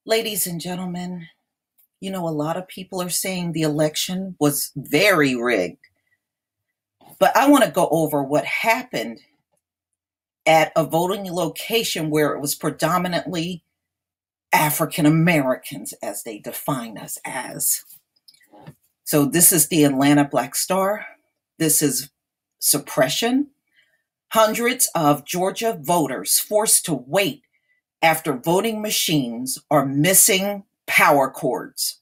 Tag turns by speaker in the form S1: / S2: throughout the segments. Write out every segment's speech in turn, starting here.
S1: Ladies and gentlemen, a lot of people are saying the election was very rigged, but I want to go over what happened at a voting location where it was predominantly African Americans, as they define us as. So, this is the Atlanta Black Star. This is Suppression. Hundreds of Georgia voters forced to wait after voting machines are missing power cords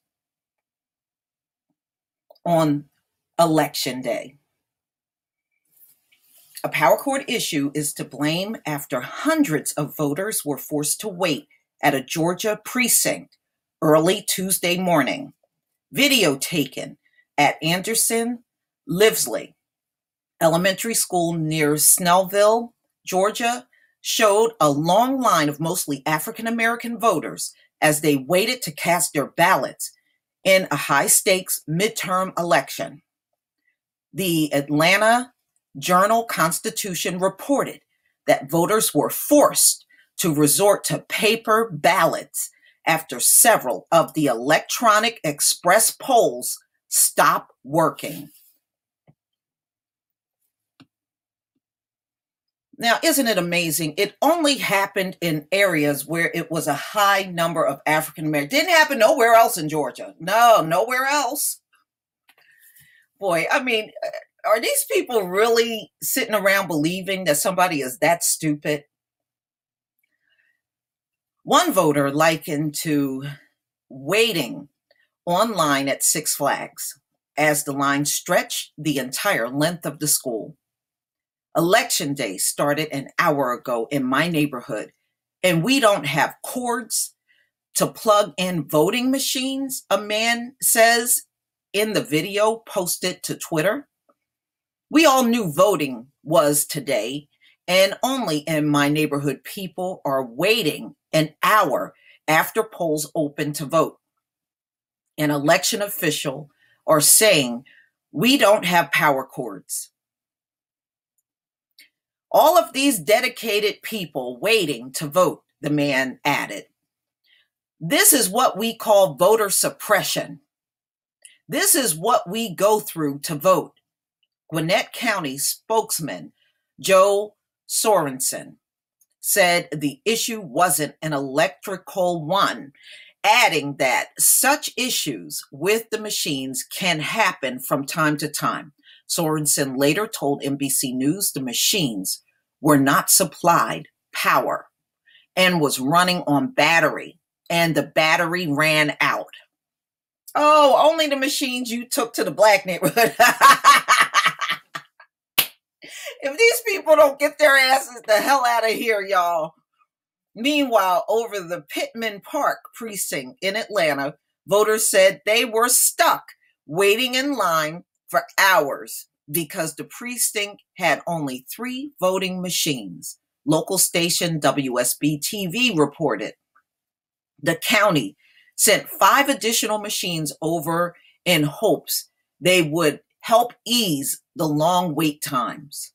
S1: on election day. A power cord issue is to blame after hundreds of voters were forced to wait at a Georgia precinct early Tuesday morning. Video taken at Anderson Livesley Elementary School near Snellville, Georgia, showed a long line of mostly African American voters as they waited to cast their ballots in a high-stakes midterm election. The Atlanta Journal-Constitution reported that voters were forced to resort to paper ballots after several of the electronic express polls stopped working. Now, isn't it amazing? It only happened in areas where it was a high number of African Americans. Didn't happen nowhere else in Georgia. No, nowhere else. Boy, I mean, are these people really sitting around believing that somebody is that stupid? One voter likened to waiting online at Six Flags as the line stretched the entire length of the school. Election day started an hour ago in my neighborhood, and we don't have cords to plug in voting machines, a man says in the video posted to Twitter. We all knew voting was today, and only in my neighborhood people are waiting an hour after polls open to vote. An election official are saying we don't have power cords. All of these dedicated people waiting to vote, the man added. This is what we call voter suppression. This is what we go through to vote. Gwinnett County spokesman Joe Sorensen said the issue wasn't an electrical one, adding that such issues with the machines can happen from time to time. Sorensen later told NBC News the machines were not supplied power and was running on battery, and the battery ran out. Oh, only the machines you took to the black neighborhood. If these people don't get their asses the hell out of here, y'all. Meanwhile, over the Pittman Park precinct in Atlanta, voters said they were stuck waiting in line for hours because the precinct had only 3 voting machines. Local station WSB-TV reported the county sent 5 additional machines over in hopes they would help ease the long wait times.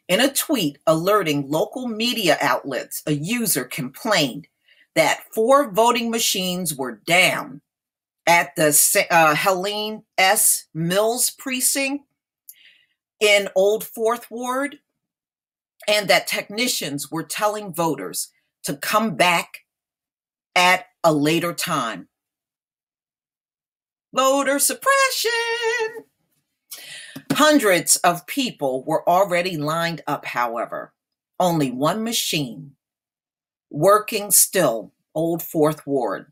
S1: In a tweet alerting local media outlets, a user complained that 4 voting machines were down at the Helene S. Mills precinct in Old Fourth Ward, and that technicians were telling voters to come back at a later time. Voter suppression! Hundreds of people were already lined up, however. Only one machine working still, Old Fourth Ward.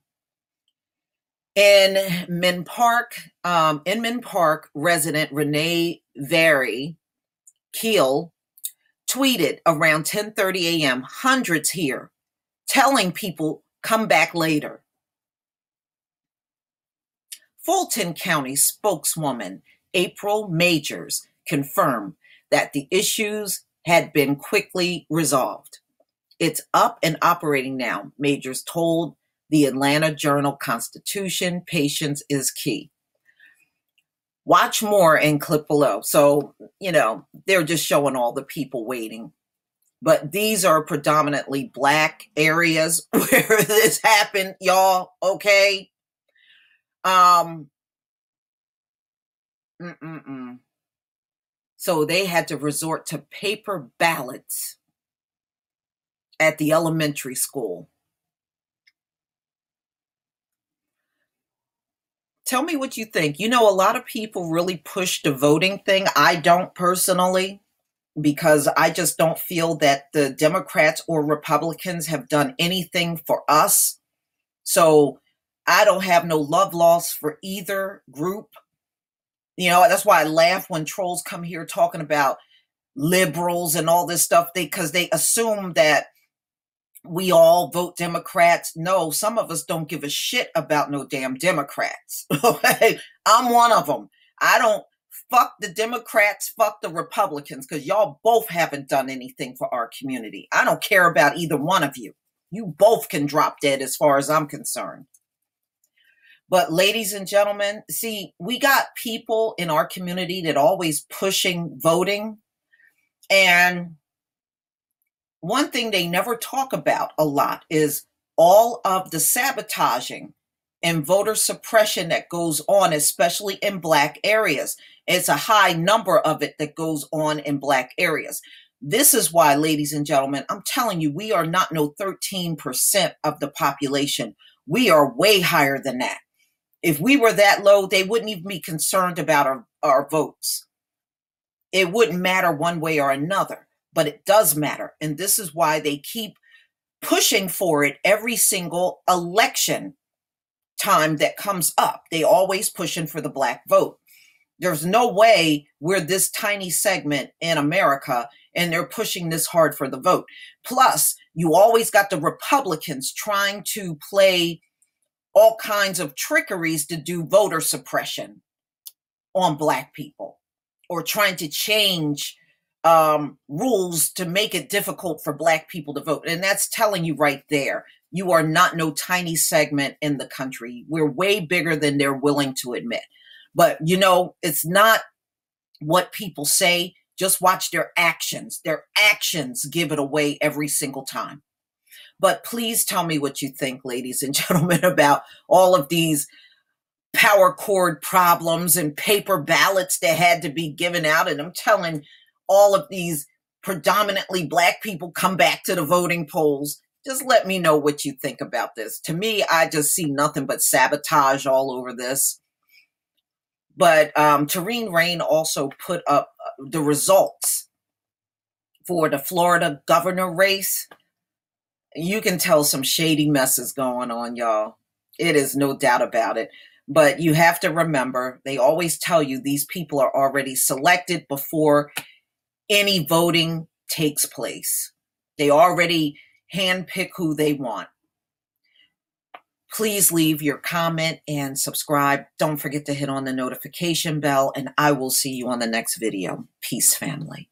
S1: In Min Park, resident Renee Very Keel tweeted around 10:30 a.m., hundreds here, telling people come back later. Fulton County spokeswoman April Majors confirmed that the issues had been quickly resolved. It's up and operating now, Majors told the Atlanta Journal-Constitution. Patience is key. Watch more in clip below. So, they're just showing all the people waiting. But these are predominantly Black areas where this happened, y'all, okay? Um, So they had to resort to paper ballots at the elementary school. Tell me what you think. You know, a lot of people really push the voting thing. I don't personally, because I just don't feel that the Democrats or Republicans have done anything for us. So I don't have no love lost for either group. You know, that's why I laugh when trolls come here talking about liberals and all this stuff, because they assume that we all vote Democrats. No, some of us don't give a shit about no damn Democrats. Okay? I'm one of them. I don't fuck the Democrats, fuck the Republicans, because y'all both haven't done anything for our community. I don't care about either one of you. You both can drop dead as far as I'm concerned. But ladies and gentlemen, see, we got people in our community that always pushing voting. And one thing they never talk about a lot is all of the sabotaging and voter suppression that goes on, especially in Black areas. It's a high number of it that goes on in Black areas. This is why, ladies and gentlemen, I'm telling you, we are not no 13% of the population. We are way higher than that. If we were that low, they wouldn't even be concerned about our votes. It wouldn't matter one way or another. But it does matter. And this is why they keep pushing for it every single election time that comes up. They always pushing for the Black vote. There's no way we're this tiny segment in America and they're pushing this hard for the vote. Plus, you always got the Republicans trying to play all kinds of trickeries to do voter suppression on Black people, or trying to change rules to make it difficult for Black people to vote. And that's telling you right there, you are not no tiny segment in the country. We're way bigger than they're willing to admit. But, you know, it's not what people say. Just watch their actions. Their actions give it away every single time. But please tell me what you think, ladies and gentlemen, about all of these power cord problems and paper ballots that had to be given out. And I'm telling all of these predominantly Black people come back to the voting polls. Just let me know what you think about this. To me, I just see nothing but sabotage all over this. But Tareen Rain also put up the results for the Florida governor race. You can tell some shady mess is going on, y'all. It is no doubt about it. But you have to remember, they always tell you these people are already selected before any voting takes place. They already handpick who they want. Please leave your comment and subscribe. Don't forget to hit on the notification bell, and I will see you on the next video. Peace, family.